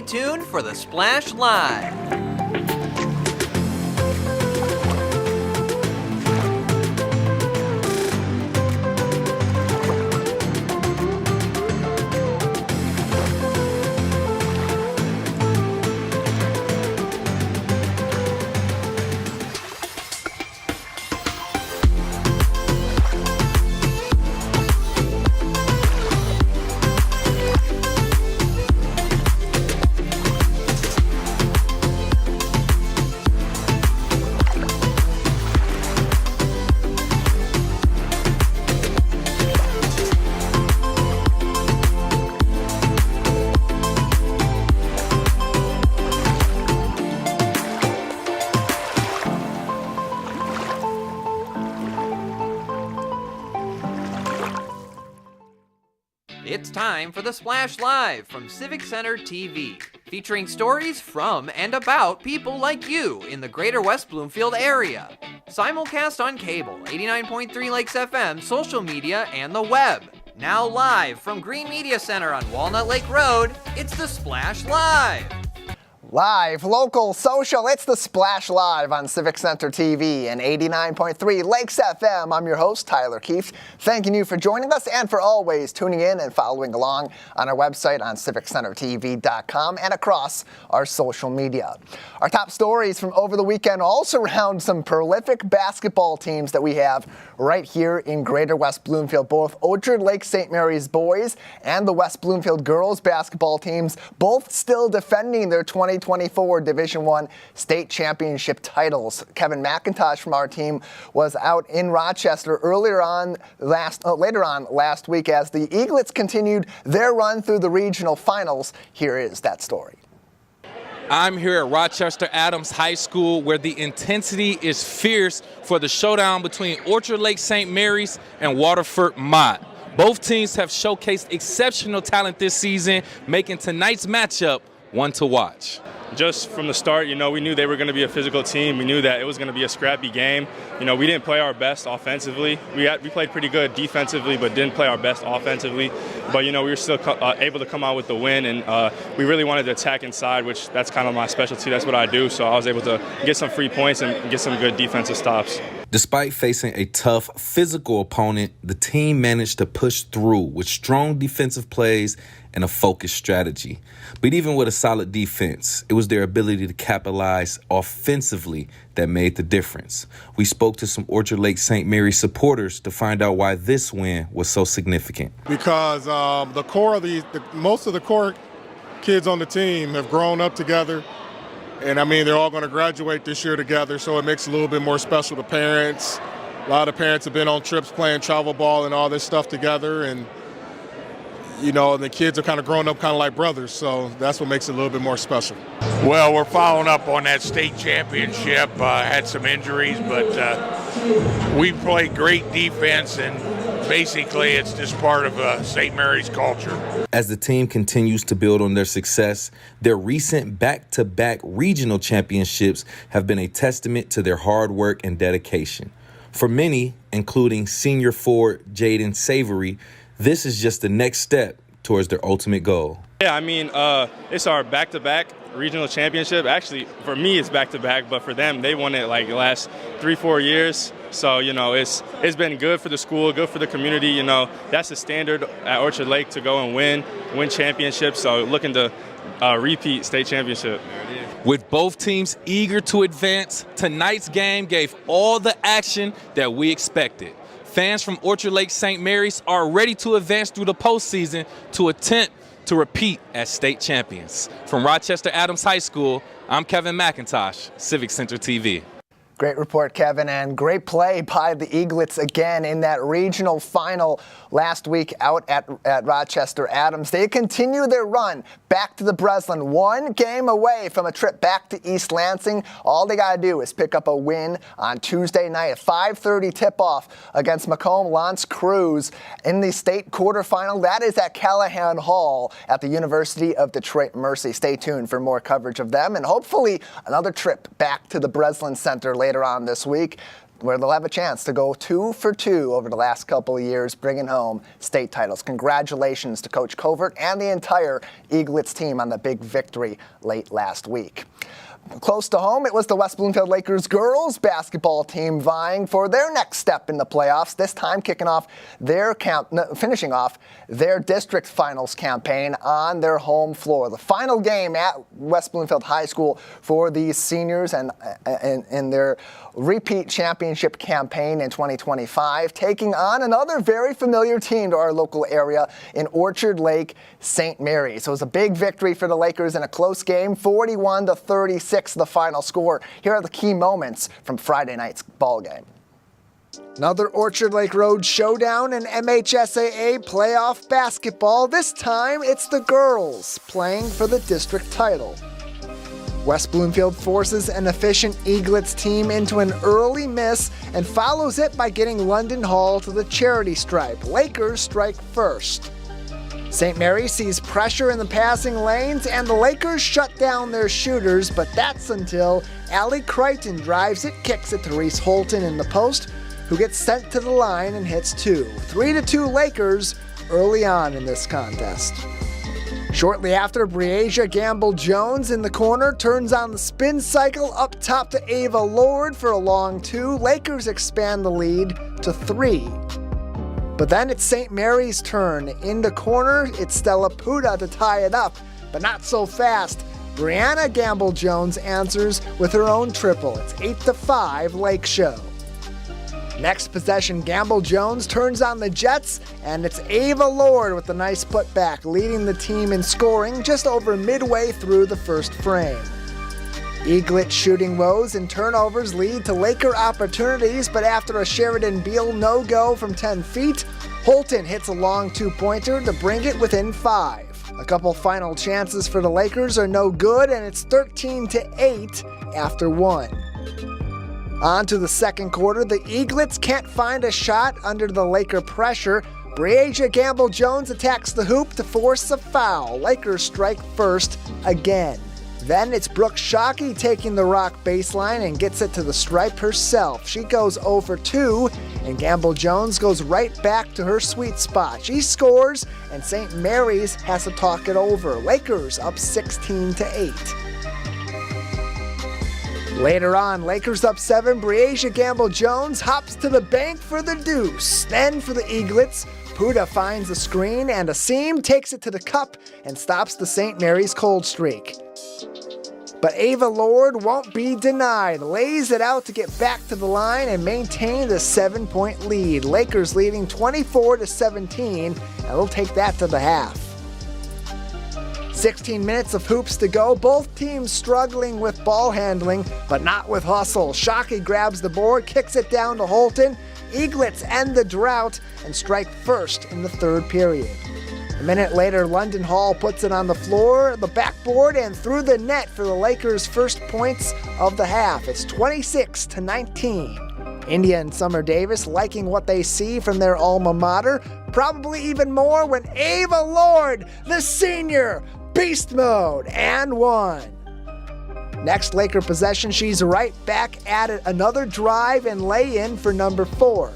stay tuned for the Splash Live. It's time for the Splash Live from Civic Center TV, featuring stories from and about people like you in the Greater West Bloomfield area. Simulcast on cable, 89.3 Lakes FM, social media, and the web. Now live from Green Media Center on Walnut Lake Road, it's the Splash Live. Live, local, social, it's the Splash Live on Civic Center TV and 89.3 Lakes FM. I'm your host, Tyler Keefe, thanking you for joining us and for always tuning in and following along on our website on civiccentertv.com and across our social media. Our top stories from over the weekend all surround some prolific basketball teams that we have right here in Greater West Bloomfield. Both Orchard Lake St. Mary's boys and the West Bloomfield girls basketball teams both still defending their 2024 Division I state championship titles. Kevin McIntosh from our team was out in Rochester later on last week as the Eaglets continued their run through the regional finals. Here is that story. I'm here at Rochester Adams High School, where the intensity is fierce for the showdown between Orchard Lake St. Mary's and Waterford Mott. Both teams have showcased exceptional talent this season, making tonight's matchup one to watch. Just from the start, we knew they were going to be a physical team. We knew that it was going to be a scrappy game. We didn't play our best offensively. We played pretty good defensively, but didn't play our best offensively. But, we were still able to come out with the win, and we really wanted to attack inside, which that's kind of my specialty. That's what I do. So I was able to get some free points and get some good defensive stops. Despite facing a tough physical opponent, the team managed to push through with strong defensive plays and a focused strategy. But even with a solid defense, it was their ability to capitalize offensively that made the difference. We spoke to some Orchard Lake St. Mary's supporters to find out why this win was so significant. Because the core of most of the core kids on the team have grown up together. And they're all going to graduate this year together, so it makes it a little bit more special to parents. A lot of parents have been on trips playing travel ball and all this stuff together, and the kids are kind of growing up kind of like brothers, so that's what makes it a little bit more special. Well, we're following up on that state championship. Had some injuries, but we played great defense, and basically it's just part of St. Mary's culture. As the team continues to build on their success, their recent back-to-back regional championships have been a testament to their hard work and dedication. For many, including senior forward Jaden Savory, this is just the next step towards their ultimate goal. Yeah, it's our back-to-back regional championship. Actually, for me, it's back-to-back, but for them, they won it like the last 3-4 years. So, it's been good for the school, good for the community. That's the standard at Orchard Lake to go and win championships. So looking to repeat state championship. With both teams eager to advance, tonight's game gave all the action that we expected. Fans from Orchard Lake St. Mary's are ready to advance through the postseason to attempt to repeat as state champions. From Rochester Adams High School, I'm Kevin McIntosh, Civic Center TV. Great report, Kevin, and great play by the Eaglets again in that regional final last week out at Rochester Adams. They continue their run back to the Breslin, one game away from a trip back to East Lansing. All they got to do is pick up a win on Tuesday night, a 5:30 tip-off against Macomb L'Anse Creuse in the state quarterfinal. That is at Callahan Hall at the University of Detroit Mercy. Stay tuned for more coverage of them and hopefully another trip back to the Breslin Center later on this week. where they'll have a chance to go 2 for 2 over the last couple of years, bringing home state titles. Congratulations to Coach Covert and the entire Eaglets team on the big victory late last week. Close to home, it was the West Bloomfield Lakers girls basketball team vying for their next step in the playoffs, this time finishing off their district finals campaign on their home floor. The final game at West Bloomfield High School for these seniors and their repeat championship campaign in 2025, taking on another very familiar team to our local area in Orchard Lake St. Mary's. So it was a big victory for the Lakers in a close game, 41-36 the final score. Here are the key moments from Friday night's ball game. Another Orchard Lake Road showdown in MHSAA playoff basketball. This time it's the girls playing for the district title. West Bloomfield forces an efficient Eaglets team into an early miss and follows it by getting London Hall to the charity stripe. Lakers strike first. St. Mary sees pressure in the passing lanes and the Lakers shut down their shooters, but that's until Allie Crichton drives it, kicks it to Reese Holton in the post, who gets sent to the line and hits 2. 3-2 Lakers early on in this contest. Shortly after, Breasia Gamble-Jones in the corner turns on the spin cycle up top to Ava Lord for a long 2. Lakers expand the lead to 3. But then it's St. Mary's turn. In the corner, it's Stella Puda to tie it up, but not so fast. Brianna Gamble-Jones answers with her own triple. It's 8-5 Lake Show. Next possession, Gamble-Jones turns on the Jets, and it's Ava Lord with a nice putback, leading the team in scoring just over midway through the first frame. Eaglet shooting woes and turnovers lead to Laker opportunities, but after a Sheridan Beal no-go from 10 feet, Holton hits a long 2-pointer to bring it within 5. A couple final chances for the Lakers are no good, and it's 13-8 after 1. On to the second quarter, the Eaglets can't find a shot under the Laker pressure. Breasia Gamble-Jones attacks the hoop to force a foul. Lakers strike first again. Then it's Brooke Shockey taking the rock baseline and gets it to the stripe herself. She goes 0 for 2, and Gamble-Jones goes right back to her sweet spot. She scores, and St. Mary's has to talk it over. Lakers up 16-8. Later on, Lakers up 7, Breasia Gamble-Jones hops to the bank for the deuce. Then for the Eaglets, Puda finds a screen and a seam, takes it to the cup, and stops the St. Mary's cold streak. But Ava Lord won't be denied, lays it out to get back to the line and maintain the 7-point lead. Lakers leading 24-17, and they'll take that to the half. 16 minutes of hoops to go, both teams struggling with ball handling, but not with hustle. Shockey grabs the board, kicks it down to Holton. Eaglets end the drought and strike first in the third period. A minute later, London Hall puts it on the floor, the backboard, and through the net for the Lakers' first points of the half. It's 26-19. India and Summer Davis liking what they see from their alma mater, probably even more when Ava Lord, the senior, beast mode, and 1. Next Laker possession, she's right back at it. Another drive and lay-in for number 4.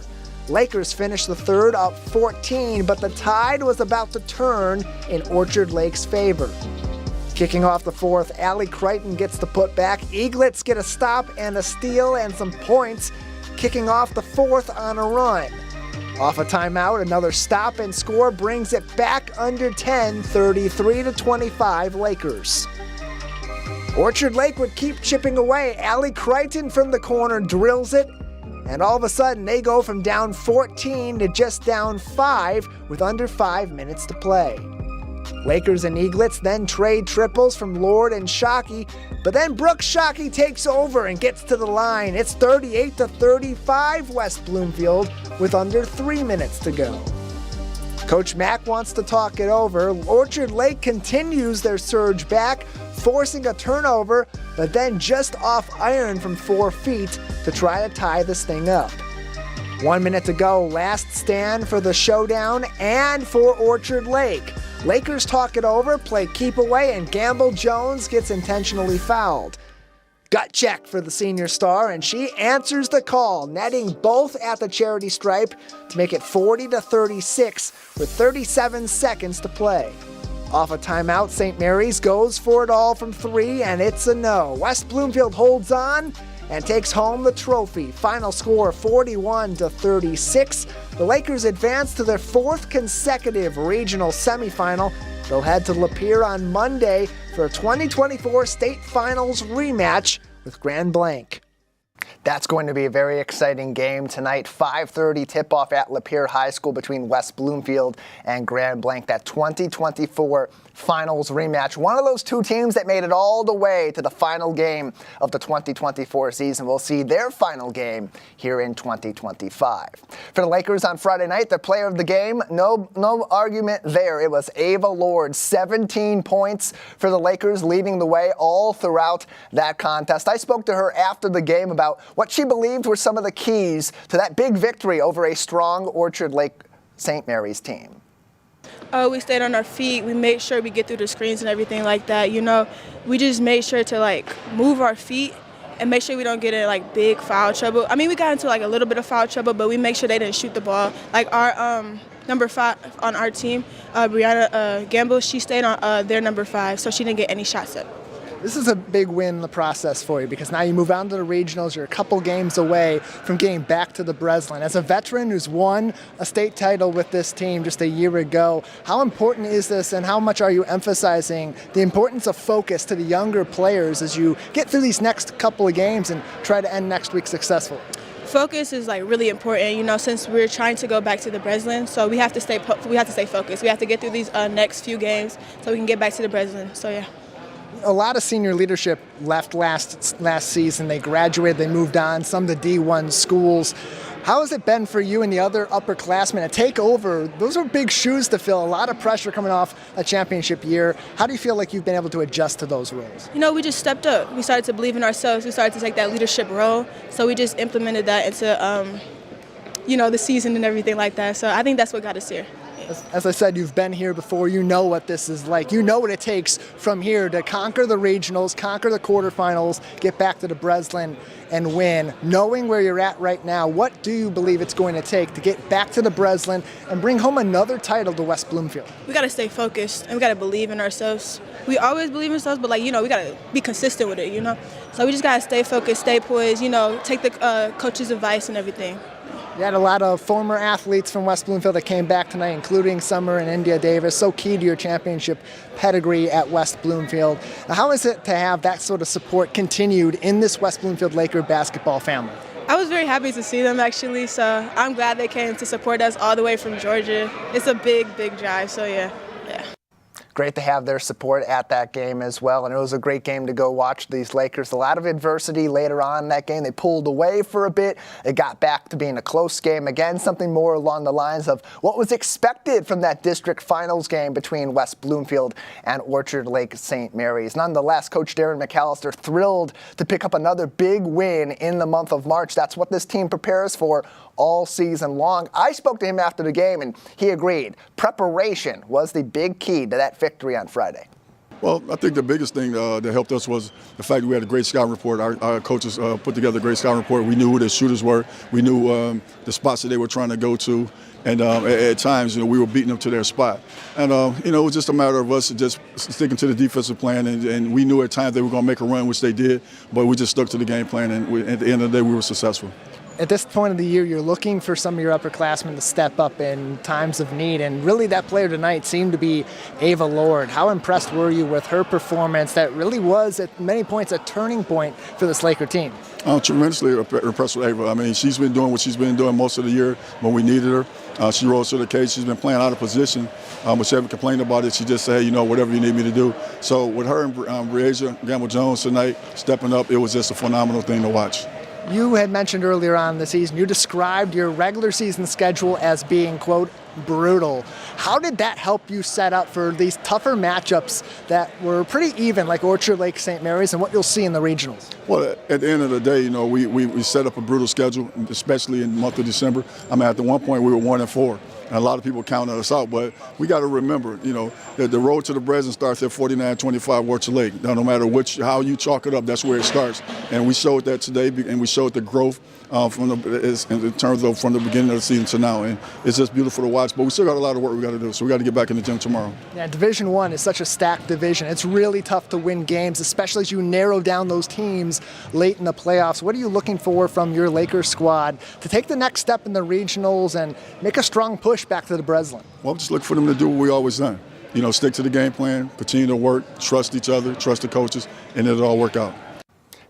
Lakers finish the third up 14, but the tide was about to turn in Orchard Lake's favor. Kicking off the fourth, Allie Crichton gets the putback. Eaglets get a stop and a steal and some points, kicking off the fourth on a run. Off a timeout, another stop and score brings it back under 10, 33-25 Lakers. Orchard Lake would keep chipping away. Allie Crichton from the corner drills it, and all of a sudden they go from down 14 to just down 5 with under 5 minutes to play. Lakers and Eaglets then trade triples from Lord and Shockey, but then Brooke Shockey takes over and gets to the line. It's 38-35 West Bloomfield with under 3 minutes to go. Coach Mack wants to talk it over. Orchard Lake continues their surge back, forcing a turnover, but then just off iron from 4 feet to try to tie this thing up. 1 minute to go, last stand for the showdown and for Orchard Lake. Lakers talk it over, play keep away, and Gamble-Jones gets intentionally fouled. Gut check for the senior star, and she answers the call, netting both at the charity stripe to make it 40-36 with 37 seconds to play. Off a timeout, St. Mary's goes for it all from 3, and it's a no. West Bloomfield holds on and takes home the trophy. Final score 41-36. The Lakers advance to their 4th consecutive regional semifinal. They'll head to Lapeer on Monday for a 2024 state finals rematch with Grand Blanc. That's going to be a very exciting game tonight. 5:30 tip-off at Lapeer High School between West Bloomfield and Grand Blanc. That 2024 finals rematch. One of those two teams that made it all the way to the final game of the 2024 season will see their final game here in 2025. For the Lakers on Friday night, the player of the game, no argument there. It was Ava Lord. 17 points for the Lakers, leading the way all throughout that contest. I spoke to her after the game about what she believed were some of the keys to that big victory over a strong Orchard Lake St. Mary's team. We stayed on our feet. We made sure we get through the screens and everything like that. We just made sure to move our feet and make sure we don't get in big foul trouble. I mean, we got into a little bit of foul trouble, but we make sure they didn't shoot the ball. Our number 5 on our team, Brianna Gamble, she stayed on their number 5, so she didn't get any shots up. This is a big win in the process for you because now you move on to the regionals. You're a couple games away from getting back to the Breslin. As a veteran who's won a state title with this team just a year ago, how important is this and how much are you emphasizing the importance of focus to the younger players as you get through these next couple of games and try to end next week successful? Focus is really important, since we're trying to go back to the Breslin, so we have to stay focused. We have to get through these next few games so we can get back to the Breslin. So yeah. A lot of senior leadership left last season. They graduated, they moved on, some to D1 schools. How has it been for you and the other upperclassmen to take over? Those are big shoes to fill, a lot of pressure coming off a championship year. How do you feel like you've been able to adjust to those roles? We just stepped up. We started to believe in ourselves. We started to take that leadership role. So we just implemented that into, the season and everything like that. So I think that's what got us here. As I said, you've been here before. You know what this is like. You know what it takes from here to conquer the regionals, conquer the quarterfinals, get back to the Breslin and win. Knowing where you're at right now, what do you believe it's going to take to get back to the Breslin and bring home another title to West Bloomfield? We got to stay focused and we got to believe in ourselves. We always believe in ourselves, but we got to be consistent with it, So we just got to stay focused, stay poised, take the coach's advice and everything. You had a lot of former athletes from West Bloomfield that came back tonight, including Summer and India Davis, so key to your championship pedigree at West Bloomfield. Now, how is it to have that sort of support continued in this West Bloomfield Laker basketball family? I was very happy to see them, actually, so I'm glad they came to support us all the way from Georgia. It's a big, big drive, so yeah. Great to have their support at that game as well, and it was a great game to go watch these Lakers. A lot of adversity later on in that game. They pulled away for a bit. It got back to being a close game again, something more along the lines of what was expected from that district finals game between West Bloomfield and Orchard Lake St. Mary's. Nonetheless, Coach Darren McAllister thrilled to pick up another big win in the month of March. That's what this team prepares for all season long. I spoke to him after the game, and he agreed. Preparation was the big key to that victory on Friday. Well, I think the biggest thing that helped us was the fact that we had a great scouting report. Our coaches put together a great scouting report. We knew who the shooters were. We knew the spots that they were trying to go to. And at times, we were beating them to their spot. And, it was just a matter of us just sticking to the defensive plan. And we knew at times they were going to make a run, which they did. But we just stuck to the game plan. And at the end of the day, we were successful. At this point of the year, you're looking for some of your upperclassmen to step up in times of need, and really that player tonight seemed to be Ava Lord. How impressed were you with her performance that really was, at many points, a turning point for this Laker team? I'm tremendously impressed with Ava. I mean, she's been doing what she's been doing most of the year when we needed her. She rose to the occasion. She's been playing out of position, but she haven't complained about it. She just said, whatever you need me to do. So with her and Breasia Gamble-Jones tonight stepping up, it was just a phenomenal thing to watch. You had mentioned earlier on in the season, you described your regular season schedule as being, quote, brutal. How did that help you set up for these tougher matchups that were pretty even, like Orchard Lake St. Mary's, and what you'll see in the regionals? Well, at the end of the day, we set up a brutal schedule, especially in the month of December. I mean, at the one point we were 1-4. And a lot of people count us out, but we got to remember, that the road to the Breslin starts at 4925 Orchard Lake. Now, no matter how you chalk it up, that's where it starts. And we showed that today, and we showed the growth from the beginning of the season to now. And it's just beautiful to watch. But we still got a lot of work we got to do, so we got to get back in the gym tomorrow. Yeah, Division I is such a stacked division. It's really tough to win games, especially as you narrow down those teams late in the playoffs. What are you looking for from your Lakers squad to take the next step in the regionals and make a strong push back to the Breslin? Well, I'm just looking for them to do what we always done. Stick to the game plan, continue to work, trust each other, trust the coaches, and it'll all work out.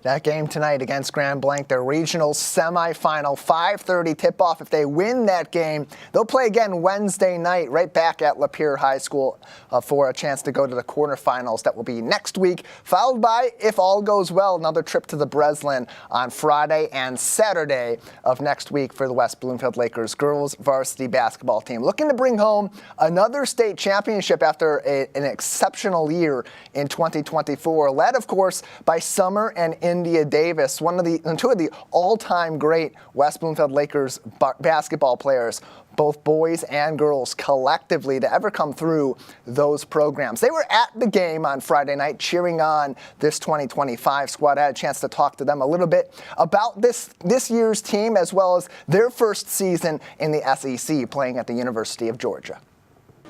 That game tonight against Grand Blanc, their regional semifinal, 5:30 tip-off. If they win that game, they'll play again Wednesday night right back at Lapeer High School for a chance to go to the quarterfinals. That will be next week, followed by, if all goes well, another trip to the Breslin on Friday and Saturday of next week for the West Bloomfield Lakers girls varsity basketball team. Looking to bring home another state championship after an exceptional year in 2024, led, of course, by Summer and India Davis, two of the all-time great West Bloomfield Lakers basketball players, both boys and girls collectively, to ever come through those programs. They were at the game on Friday night cheering on this 2025 squad. I had a chance to talk to them a little bit about this year's team as well as their first season in the SEC playing at the University of Georgia.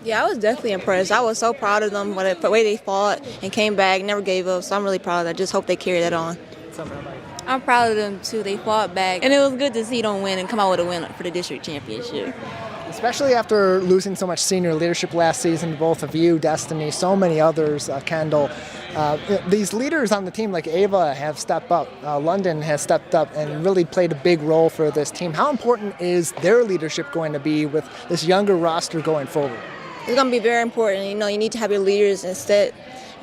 Yeah, I was definitely impressed. I was so proud of them, the way they fought and came back, never gave up. So I'm really proud of that. Just hope they carry that on. I'm proud of them, too. They fought back. And it was good to see them win and come out with a win for the district championship. Especially after losing so much senior leadership last season to both of you, Destiny, so many others, Kendall. These leaders on the team like Ava have stepped up. London has stepped up and really played a big role for this team. How important is their leadership going to be with this younger roster going forward? It's going to be very important. You need to have your leaders instead.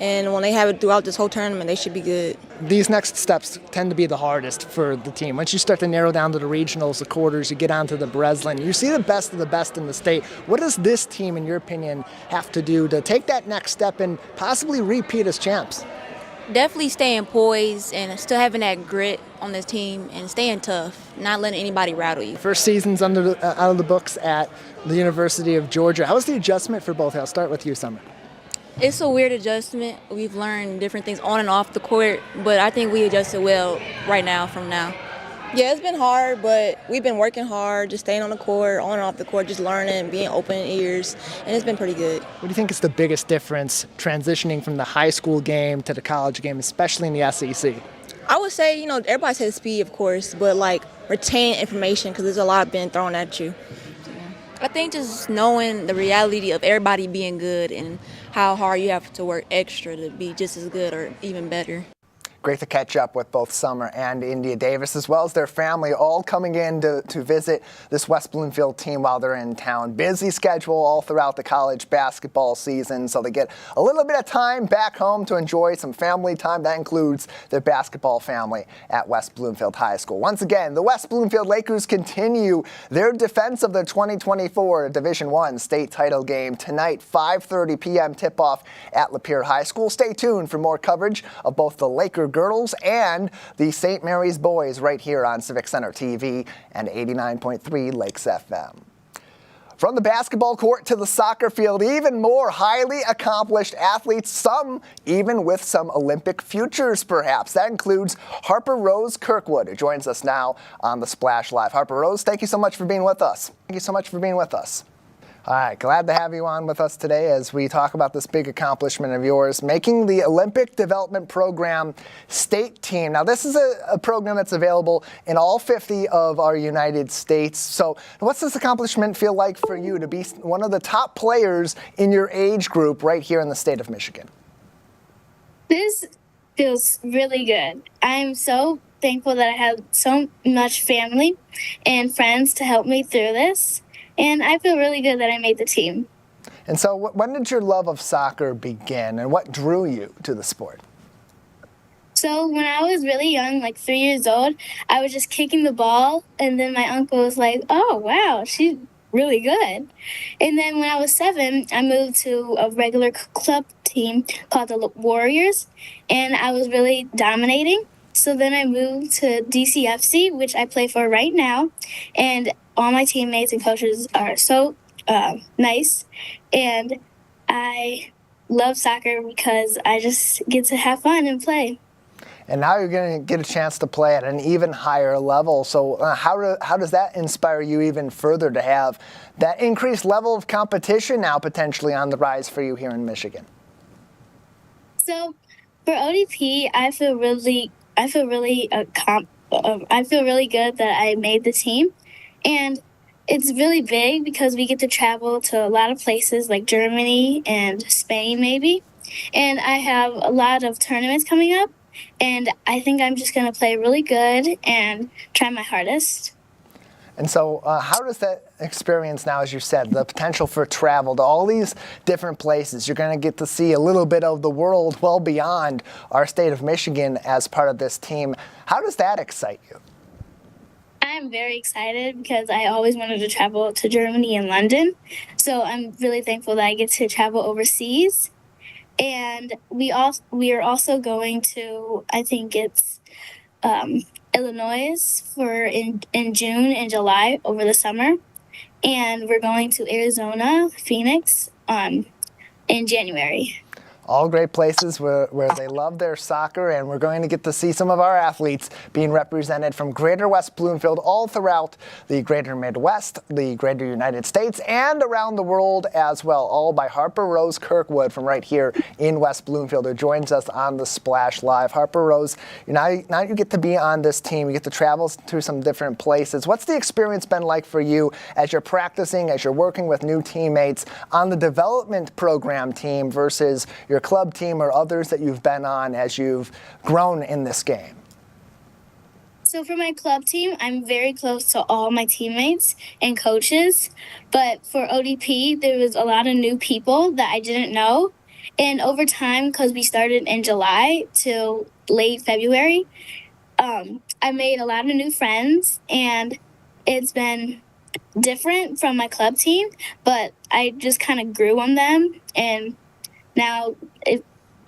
And when they have it throughout this whole tournament, they should be good. These next steps tend to be the hardest for the team. Once you start to narrow down to the regionals, the quarters, you get onto the Breslin, you see the best of the best in the state. What does this team, in your opinion, have to do to take that next step and possibly repeat as champs? Definitely staying poised and still having that grit on this team and staying tough, not letting anybody rattle you. First season's out of the books at the University of Georgia. How was the adjustment for both? I'll start with you, Summer. It's a weird adjustment. We've learned different things on and off the court, but I think we adjusted well right now from now. Yeah, it's been hard, but we've been working hard, just staying on the court, on and off the court, just learning, being open ears, and it's been pretty good. What do you think is the biggest difference transitioning from the high school game to the college game, especially in the SEC? I would say, everybody says speed, of course, but retaining information because there's a lot being thrown at you. I think just knowing the reality of everybody being good and how hard you have to work extra to be just as good or even better. Great to catch up with both Summer and India Davis, as well as their family, all coming in to visit this West Bloomfield team while they're in town. Busy schedule all throughout the college basketball season, so they get a little bit of time back home to enjoy some family time. That includes their basketball family at West Bloomfield High School. Once again, the West Bloomfield Lakers continue their defense of the 2024 Division I state title game tonight, 5:30 p.m. tip-off at Lapeer High School. Stay tuned for more coverage of both the Laker girls and the St. Mary's boys right here on Civic Center TV and 89.3 Lakes FM. From the basketball court to the soccer field, even more highly accomplished athletes, some even with some Olympic futures perhaps. That includes Harper Rose Kirkwood, who joins us now on the Splash Live. Harper Rose, thank you so much for being with us. Thank you so much for being with us. All right, glad to have you on with us today as we talk about this big accomplishment of yours, making the Olympic Development Program state team. Now, this is a program that's available in all 50 of our United States. So what's this accomplishment feel like for you to be one of the top players in your age group right here in the state of Michigan? This feels really good. I'm so thankful that I have so much family and friends to help me through this. And I feel really good that I made the team. And so when did your love of soccer begin, and what drew you to the sport? So when I was really young, like 3 years old, I was just kicking the ball, and then my uncle was like, oh, wow, she's really good. And then when I was 7, I moved to a regular club team called the Warriors, and I was really dominating. So then I moved to DCFC, which I play for right now, and all my teammates and coaches are so nice, and I love soccer because I just get to have fun and play. And now you're going to get a chance to play at an even higher level. So how does that inspire you even further to have that increased level of competition now potentially on the rise for you here in Michigan? So for ODP, I feel really good that I made the team, and it's really big because we get to travel to a lot of places like Germany and Spain maybe, and I have a lot of tournaments coming up, and I think I'm just going to play really good and try my hardest. And so how does that experience now, as you said, the potential for travel to all these different places, you're going to get to see a little bit of the world well beyond our state of Michigan as part of this team. How does that excite you? I'm very excited because I always wanted to travel to Germany and London. So I'm really thankful that I get to travel overseas. And we are also going to, I think it's Illinois in June and July over the summer. And we're going to Arizona, Phoenix in January. All great places where they love their soccer, and we're going to get to see some of our athletes being represented from Greater West Bloomfield all throughout the Greater Midwest, the Greater United States, and around the world as well, all by Harper Rose Kirkwood from right here in West Bloomfield, who joins us on the Splash Live. Harper Rose, now you get to be on this team. You get to travel to some different places. What's the experience been like for you as you're practicing, as you're working with new teammates on the development program team versus your club team or others that you've been on as you've grown in this game? So for my club team, I'm very close to all my teammates and coaches. But for ODP, there was a lot of new people that I didn't know. And over time, because we started in July till late February, I made a lot of new friends, and it's been different from my club team, but I just kind of grew on them, and now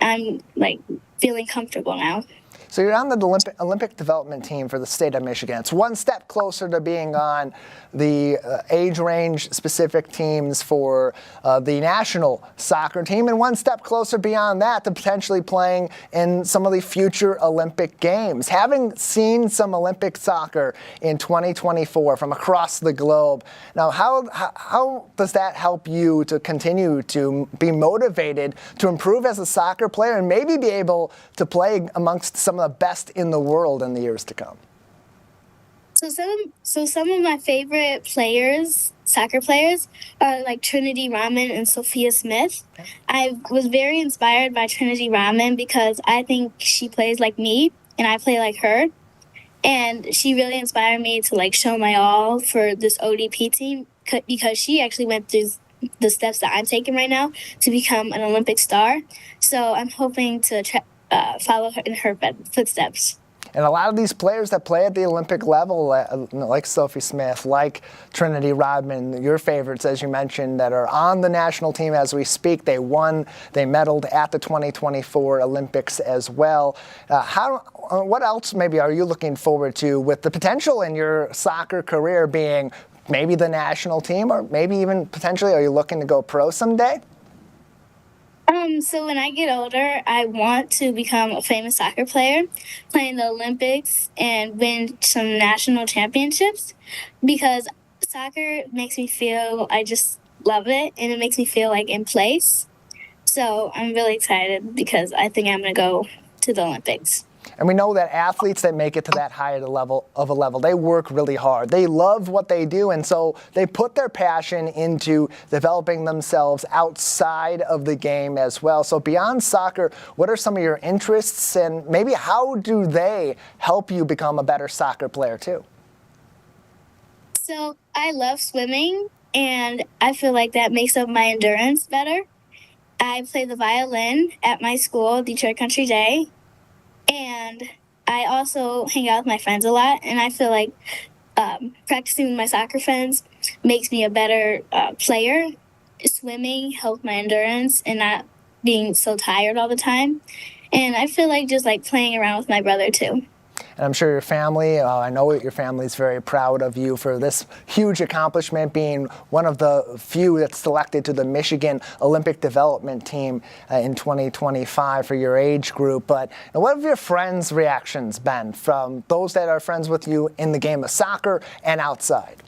I'm like feeling comfortable now. So you're on the Olympic development team for the state of Michigan. It's one step closer to being on the age range specific teams for the national soccer team, and one step closer beyond that to potentially playing in some of the future Olympic Games. Having seen some Olympic soccer in 2024 from across the globe, now how does that help you to continue to be motivated to improve as a soccer player and maybe be able to play amongst some of the best in the world in the years to come? So some of my favorite players, soccer players, are like Trinity Rodman and Sophia Smith. I was very inspired by Trinity Rodman because I think she plays like me and I play like her. And she really inspired me to like show my all for this ODP team because she actually went through the steps that I'm taking right now to become an Olympic star. So I'm hoping to follow her in her footsteps. And a lot of these players that play at the Olympic level, like Sophie Smith, like Trinity Rodman, your favorites, as you mentioned, that are on the national team as we speak. They medaled at the 2024 Olympics as well. What else maybe are you looking forward to with the potential in your soccer career being maybe the national team, or maybe even potentially are you looking to go pro someday? So when I get older, I want to become a famous soccer player, play in the Olympics, and win some national championships, because soccer makes me feel, I just love it, and it makes me feel like in place. So I'm really excited because I think I'm going to go to the Olympics. And we know that athletes that make it to that high level, they work really hard. They love what they do, and so they put their passion into developing themselves outside of the game as well. So beyond soccer, what are some of your interests, and maybe how do they help you become a better soccer player too? So I love swimming, and I feel like that makes up my endurance better. I play the violin at my school, Detroit Country Day. And I also hang out with my friends a lot, and I feel like practicing with my soccer friends makes me a better player. Swimming helps my endurance and not being so tired all the time. And I feel like just like playing around with my brother too. And I'm sure your family, I know that your family is very proud of you for this huge accomplishment, being one of the few that's selected to the Michigan Olympic Development Team in 2025 for your age group. But what have your friends' reactions been from those that are friends with you in the game of soccer and outside?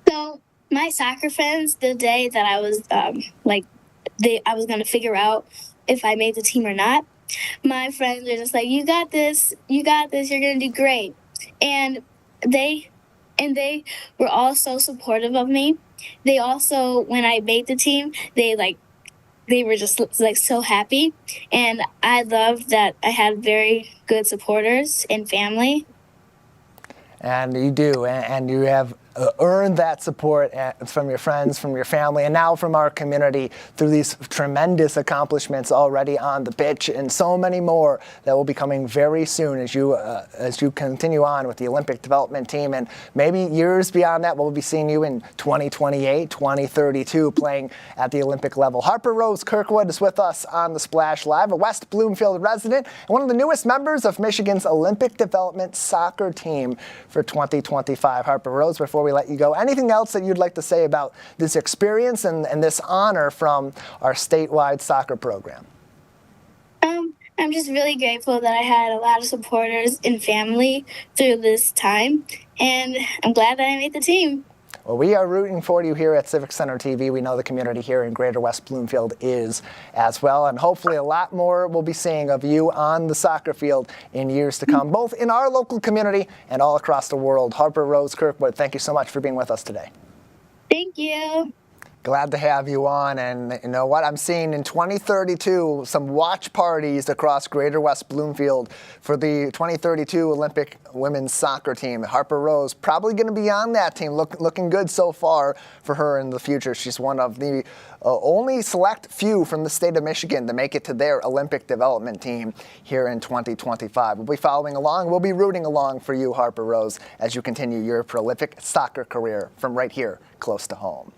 So my soccer friends, the day that I was I was going to figure out if I made the team or not, my friends were just like, you got this, you're going to do great. And they were all so supportive of me. They also, when I made the team, they were just like so happy. And I loved that I had very good supporters and family. And you do, and you have earned that support from your friends, from your family, and now from our community through these tremendous accomplishments already on the pitch, and so many more that will be coming very soon as you continue on with the Olympic development team, and maybe years beyond that, we'll be seeing you in 2028, 2032, playing at the Olympic level. Harper Rose Kirkwood is with us on the Splash Live, a West Bloomfield resident, and one of the newest members of Michigan's Olympic development soccer team for 2025. Harper Rose, before we let you go, anything else that you'd like to say about this experience and this honor from our statewide soccer program? I'm just really grateful that I had a lot of supporters and family through this time, and I'm glad that I made the team. Well, we are rooting for you here at Civic Center TV. We know the community here in Greater West Bloomfield is as well, and hopefully a lot more we'll be seeing of you on the soccer field in years to come, both in our local community and all across the world. Harper Rose Kirkwood, thank you so much for being with us today. Thank you. Glad to have you on, and you know what? I'm seeing in 2032 some watch parties across Greater West Bloomfield for the 2032 Olympic women's soccer team. Harper Rose probably going to be on that team, looking good so far for her in the future. She's one of the only select few from the state of Michigan to make it to their Olympic development team here in 2025. We'll be following along. We'll be rooting along for you, Harper Rose, as you continue your prolific soccer career from right here close to home.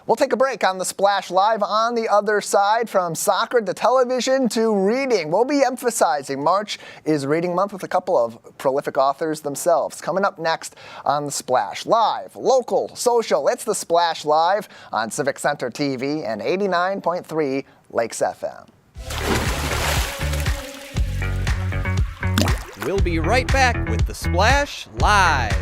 We'll take a break on the Splash Live. On the other side, from soccer to television to reading, we'll be emphasizing March is Reading Month with a couple of prolific authors themselves. Coming up next on the Splash Live, local, social, it's the Splash Live on Civic Center TV and 89.3 Lakes FM. We'll be right back with the Splash Live.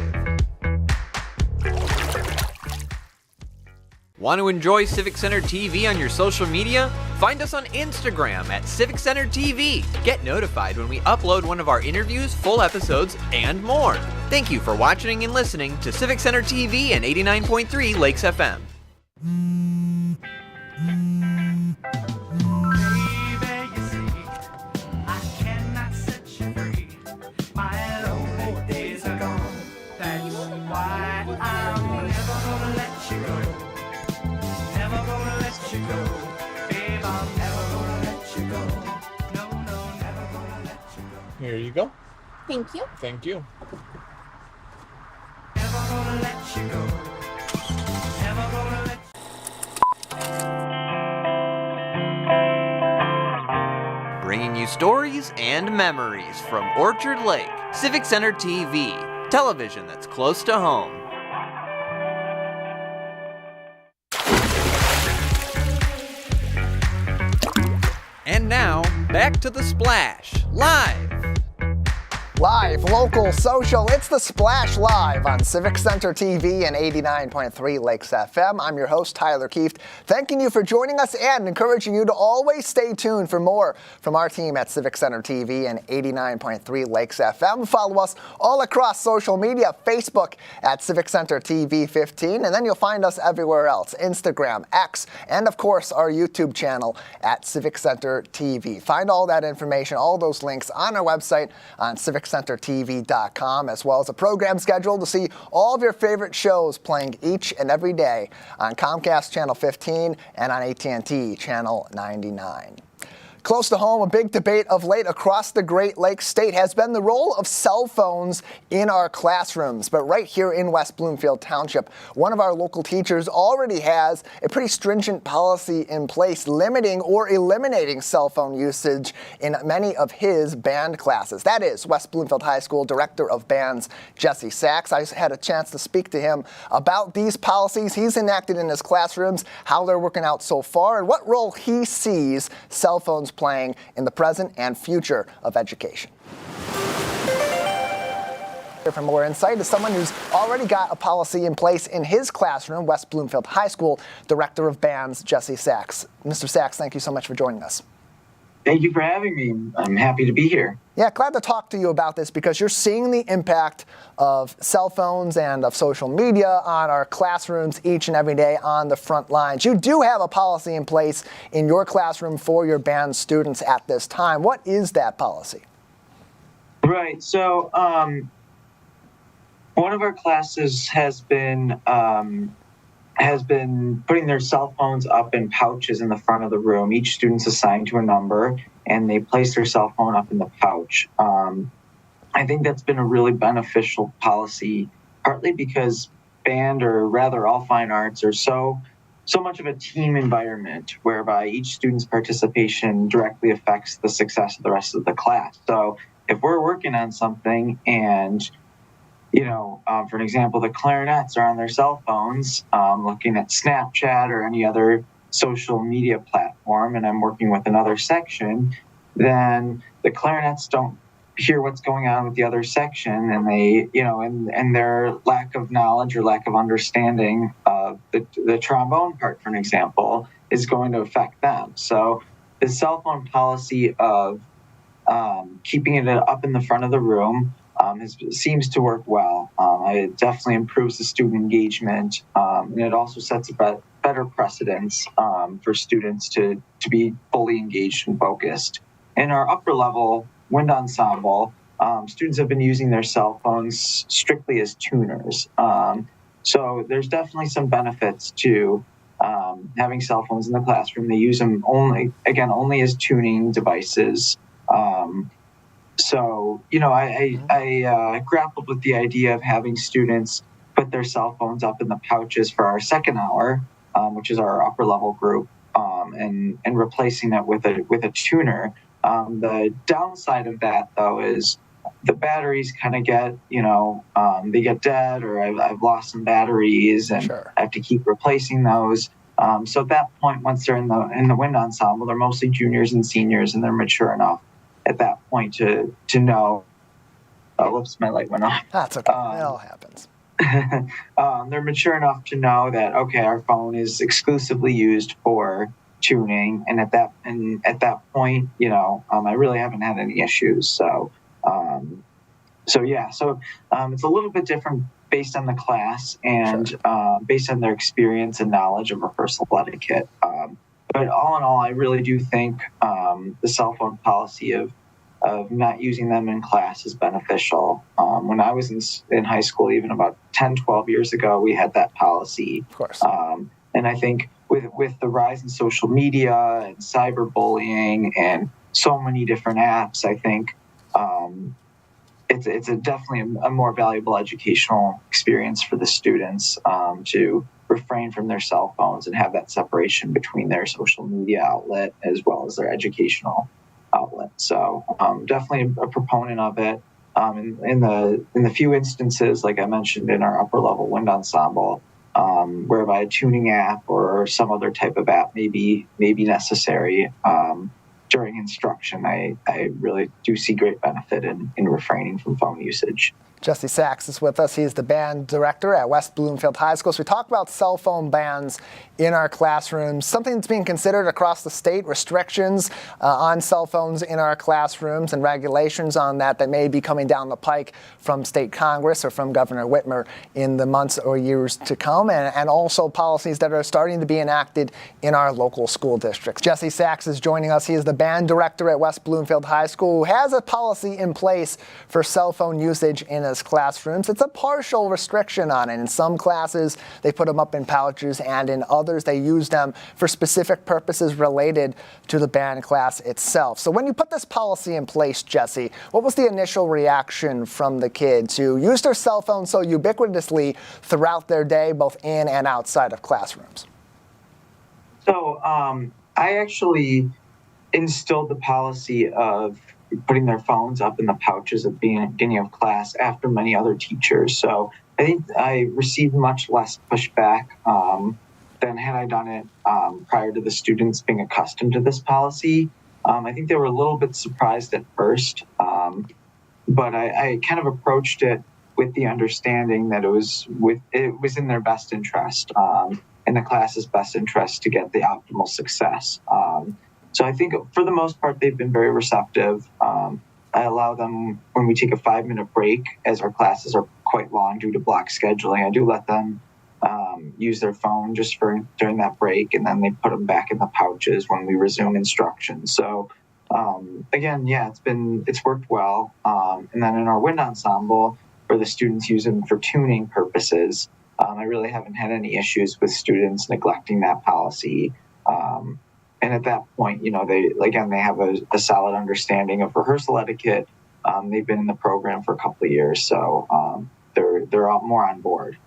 Want to enjoy Civic Center TV on your social media? Find us on Instagram at Civic Center TV. Get notified when we upload one of our interviews, full episodes, and more. Thank you for watching and listening to Civic Center TV and 89.3 Lakes FM. Here you go. Thank you. Thank you. Bringing you stories and memories from Orchard Lake. Civic Center TV, television that's close to home. And now, back to the Splash Live. Live, local, social, it's the Splash Live on Civic Center TV and 89.3 Lakes FM. I'm your host, Tyler Kieft, thanking you for joining us and encouraging you to always stay tuned for more from our team at Civic Center TV and 89.3 Lakes FM. Follow us all across social media, Facebook at Civic Center TV 15, and then you'll find us everywhere else, Instagram, X, and of course our YouTube channel at Civic Center TV. Find all that information, all those links on our website on CivicCenterTV.com, as well as a program schedule to see all of your favorite shows playing each and every day on Comcast Channel 15 and on AT&T Channel 99. Close to home, a big debate of late across the Great Lakes state has been the role of cell phones in our classrooms. But right here in West Bloomfield Township, one of our local teachers already has a pretty stringent policy in place limiting or eliminating cell phone usage in many of his band classes. That is West Bloomfield High School Director of Bands, Jesse Sachs. I had a chance to speak to him about these policies he's enacted in his classrooms, how they're working out so far, and what role he sees cell phones playing in the present and future of education. For more insight is someone who's already got a policy in place in his classroom, West Bloomfield High School, Director of Bands, Jesse Sachs. Mr. Sachs, thank you so much for joining us. Thank you for having me. I'm happy to be here. Yeah, glad to talk to you about this because you're seeing the impact of cell phones and of social media on our classrooms each and every day on the front lines. You do have a policy in place in your classroom for your band students at this time. What is that policy? Right. So one of our classes has been putting their cell phones up in pouches in the front of the room. Each student's assigned to a number, and they place their cell phone up in the pouch. I think that's been a really beneficial policy, partly because band, or rather all fine arts, are so much of a team environment whereby each student's participation directly affects the success of the rest of the class. So if we're working on something and for an example, the clarinets are on their cell phones, looking at Snapchat or any other social media platform, and I'm working with another section, then the clarinets don't hear what's going on with the other section, and they, and their lack of knowledge or lack of understanding of the trombone part, for an example, is going to affect them. So the cell phone policy of keeping it up in the front of the room seems to work well. It definitely improves the student engagement, and it also sets a better precedence for students to be fully engaged and focused. In our upper level wind ensemble, students have been using their cell phones strictly as tuners. So there's definitely some benefits to having cell phones in the classroom. They use them only as tuning devices. So, I grappled with the idea of having students put their cell phones up in the pouches for our second hour, which is our upper level group, and replacing it with a tuner. The downside of that, though, is the batteries kind of get, they get dead, or I've lost some batteries, and I have to keep replacing those. So at that point, once they're in the wind ensemble, they're mostly juniors and seniors, and they're mature enough at that point to know. Whoops, my light went off. That's okay. It all happens. They're mature enough to know that, okay, our phone is exclusively used for tuning, and at that point, I really haven't had any issues. So it's a little bit different based on the class and based on their experience and knowledge of rehearsal etiquette. But all in all, I really do think the cell phone policy of not using them in class is beneficial. When I was in high school, even about 10, 12 years ago, we had that policy. Of course. And I think with the rise in social media and cyberbullying and so many different apps, I think it's definitely a more valuable educational experience for the students to refrain from their cell phones and have that separation between their social media outlet as well as their educational outlet. So definitely a proponent of it. In the few instances, like I mentioned in our upper level wind ensemble, whereby a tuning app or some other type of app may be necessary during instruction, I really do see great benefit in refraining from phone usage. Jesse Sachs is with us. He's the band director at West Bloomfield High School. So we talk about cell phone bans in our classrooms, something that's being considered across the state, restrictions on cell phones in our classrooms and regulations on that may be coming down the pike from state Congress or from Governor Whitmer in the months or years to come, and also policies that are starting to be enacted in our local school districts. Jesse Sachs is joining us. He is the band director at West Bloomfield High School, who has a policy in place for cell phone usage in his as classrooms. It's a partial restriction on it. In some classes, they put them up in pouches, and in others, they use them for specific purposes related to the band class itself. So when you put this policy in place, Jesse, what was the initial reaction from the kids who used their cell phones so ubiquitously throughout their day, both in and outside of classrooms? So I actually instilled the policy of putting their phones up in the pouches at the beginning of class after many other teachers. So I think I received much less pushback than had I done it prior to the students being accustomed to this policy. I think they were a little bit surprised at first, but I kind of approached it with the understanding that it was in their best interest, in the class's best interest to get the optimal success. So I think for the most part, they've been very receptive. I allow them, when we take a 5-minute break, as our classes are quite long due to block scheduling, I do let them use their phone just during that break, and then they put them back in the pouches when we resume instruction. So again, yeah, it's worked well. And then in our wind ensemble, where the students use them for tuning purposes, I really haven't had any issues with students neglecting that policy. And at that point, they have a solid understanding of rehearsal etiquette. They've been in the program for a couple of years, so they're all more on board.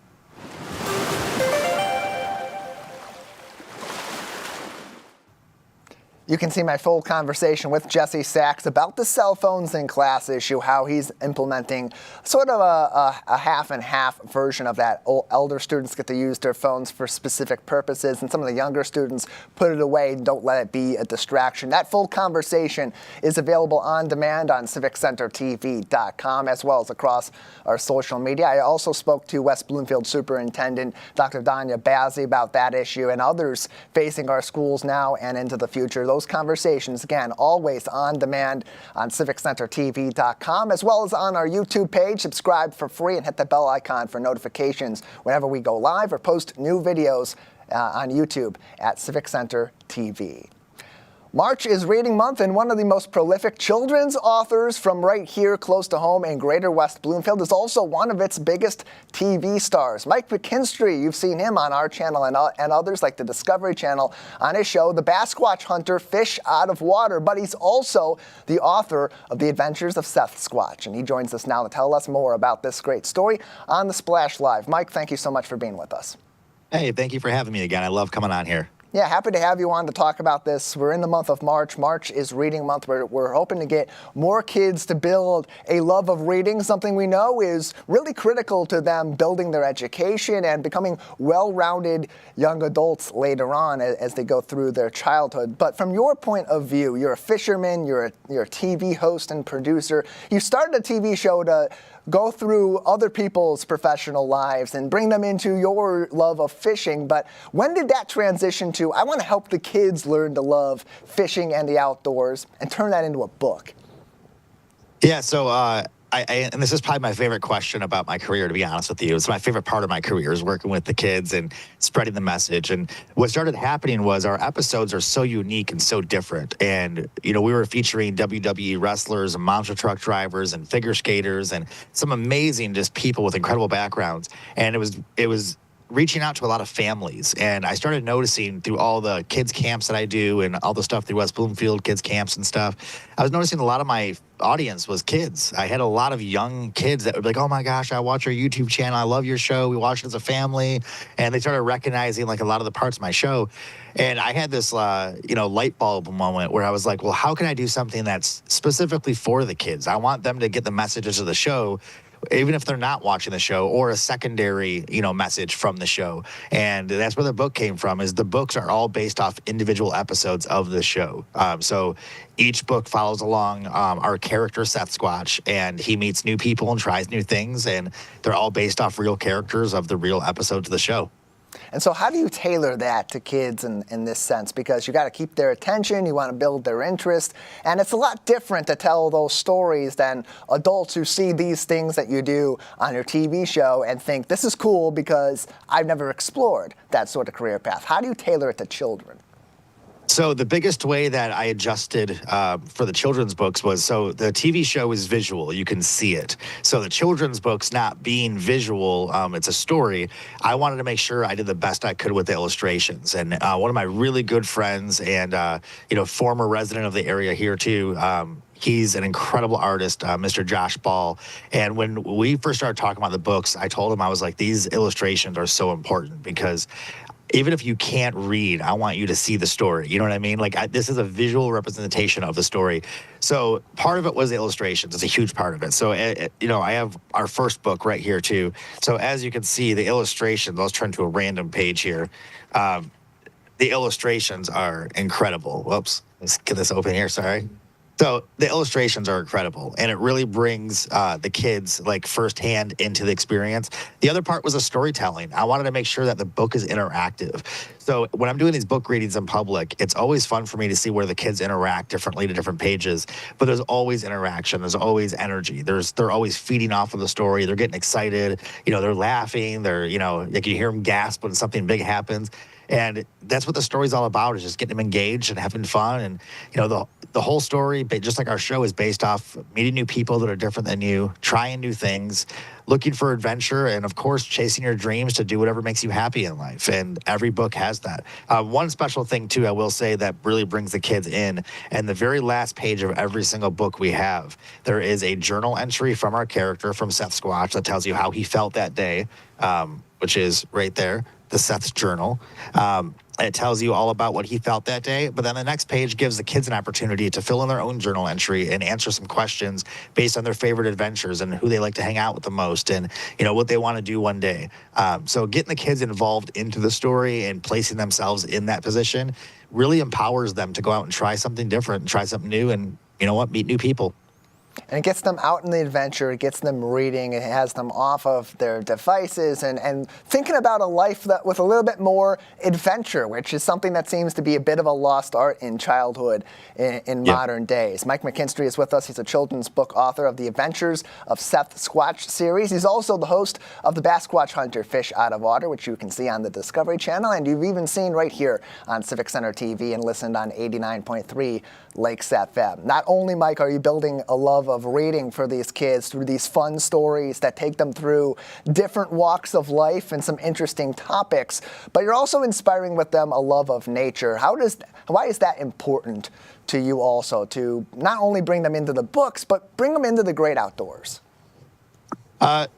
You can see my full conversation with Jesse Sachs about the cell phones in class issue, how he's implementing sort of a half and half version of that. Elder students get to use their phones for specific purposes, and some of the younger students put it away and don't let it be a distraction. That full conversation is available on demand on civiccentertv.com, as well as across our social media. I also spoke to West Bloomfield Superintendent Dr. Danya Bazzi about that issue and others facing our schools now and into the future. Those conversations, again, always on demand on civiccentertv.com, as well as on our YouTube page. Subscribe for free and hit the bell icon for notifications whenever we go live or post new videos on YouTube at Civic Center TV. March is Reading Month, and one of the most prolific children's authors from right here close to home in Greater West Bloomfield is also one of its biggest TV stars. Mike McKinstry, you've seen him on our channel and others like the Discovery Channel on his show, The Basquatch Hunter, Fish Out of Water, but he's also the author of The Adventures of Seth Squatch, and he joins us now to tell us more about this great story on The Splash Live. Mike, thank you so much for being with us. Hey, thank you for having me again. I love coming on here. Yeah, happy to have you on to talk about this. We're in the month of March. March is Reading Month. We're hoping to get more kids to build a love of reading, something we know is really critical to them building their education and becoming well-rounded young adults later on as they go through their childhood. But from your point of view, you're a fisherman, you're a TV host and producer. You started a TV show to go through other people's professional lives and bring them into your love of fishing. But when did that transition to, I want to help the kids learn to love fishing and the outdoors, and turn that into a book? Yeah, so and this is probably my favorite question about my career, to be honest with you. It's my favorite part of my career is working with the kids and spreading the message. And what started happening was our episodes are so unique and so different. And, we were featuring WWE wrestlers and monster truck drivers and figure skaters and some amazing just people with incredible backgrounds. And it was reaching out to a lot of families. And I started noticing through all the kids camps that I do and all the stuff through West Bloomfield kids camps and stuff, I was noticing a lot of my audience was kids. I had a lot of young kids that would be like, oh my gosh, I watch your YouTube channel. I love your show. We watch it as a family. And they started recognizing like a lot of the parts of my show. And I had this, light bulb moment where I was like, well, how can I do something that's specifically for the kids? I want them to get the messages of the show, even if they're not watching the show, or a secondary, message from the show. And that's where the book came from, is the books are all based off individual episodes of the show. So each book follows along our character, Seth Squatch, and he meets new people and tries new things, and they're all based off real characters of the real episodes of the show. And so how do you tailor that to kids in this sense? Because you got to keep their attention, you want to build their interest, and it's a lot different to tell those stories than adults who see these things that you do on your TV show and think, this is cool because I've never explored that sort of career path. How do you tailor it to children? So the biggest way that I adjusted for the children's books was, so the TV show is visual. You can see it. So the children's books not being visual, it's a story. I wanted to make sure I did the best I could with the illustrations. And one of my really good friends and, former resident of the area here too, he's an incredible artist, Mr. Josh Ball. And when we first started talking about the books, I told him, I was like, these illustrations are so important because even if you can't read, I want you to see the story. You know what I mean? Like, this is a visual representation of the story. So part of it was the illustrations. It's a huge part of it. So, I have our first book right here, too. So as you can see, the illustrations, let's turn to a random page here. The illustrations are incredible. Whoops. Let's get this open here. Sorry. So the illustrations are incredible, and it really brings the kids like firsthand into the experience. The other part was the storytelling. I wanted to make sure that the book is interactive. So when I'm doing these book readings in public, it's always fun for me to see where the kids interact differently to different pages. But there's always interaction. There's always energy. They're always feeding off of the story. They're getting excited. They're laughing. They're, like you hear them gasp when something big happens. And that's what the story's all about, is just getting them engaged and having fun. And, the whole story, just like our show, is based off meeting new people that are different than you, trying new things, looking for adventure, and, of course, chasing your dreams to do whatever makes you happy in life. And every book has that. One special thing, too, I will say that really brings the kids in, and the very last page of every single book we have, there is a journal entry from our character, from Seth Squatch, that tells you how he felt that day, which is right there. The Seth's journal. It tells you all about what he felt that day, but then the next page gives the kids an opportunity to fill in their own journal entry and answer some questions based on their favorite adventures and who they like to hang out with the most and, what they want to do one day. So getting the kids involved into the story and placing themselves in that position really empowers them to go out and try something different and try something new and, meet new people. And it gets them out in the adventure, it gets them reading, it has them off of their devices and thinking about a life that with a little bit more adventure, which is something that seems to be a bit of a lost art in childhood in modern days. Mike McKinstry is with us. He's a children's book author of the Adventures of Seth Squatch series. He's also the host of the Bass Squatch Hunter Fish Out of Water, which you can see on the Discovery Channel, and you've even seen right here on Civic Center TV and listened on 89.3 Lakes FM. Not only, Mike, are you building a love of reading for these kids through these fun stories that take them through different walks of life and some interesting topics, but you're also inspiring with them a love of nature. Why is that important to you also, to not only bring them into the books, but bring them into the great outdoors?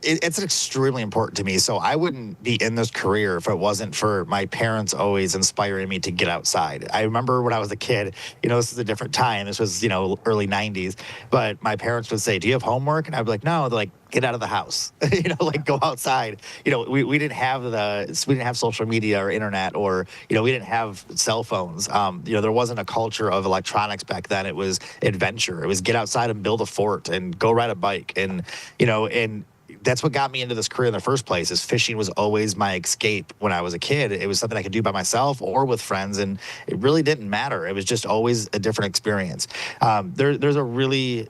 It's extremely important to me. So I wouldn't be in this career if it wasn't for my parents always inspiring me to get outside. I remember when I was a kid, this is a different time. This was, early 90s. But my parents would say, "Do you have homework?" And I'd be like, "No." They're like, "Get out of the house." Go outside. We didn't have social media or internet, or, we didn't have cell phones. There wasn't a culture of electronics back then. It was adventure. It was get outside and build a fort and go ride a bike. And, and that's what got me into this career in the first place. Is fishing was always my escape when I was a kid. It was something I could do by myself or with friends, and it really didn't matter. It was just always a different experience. There's a really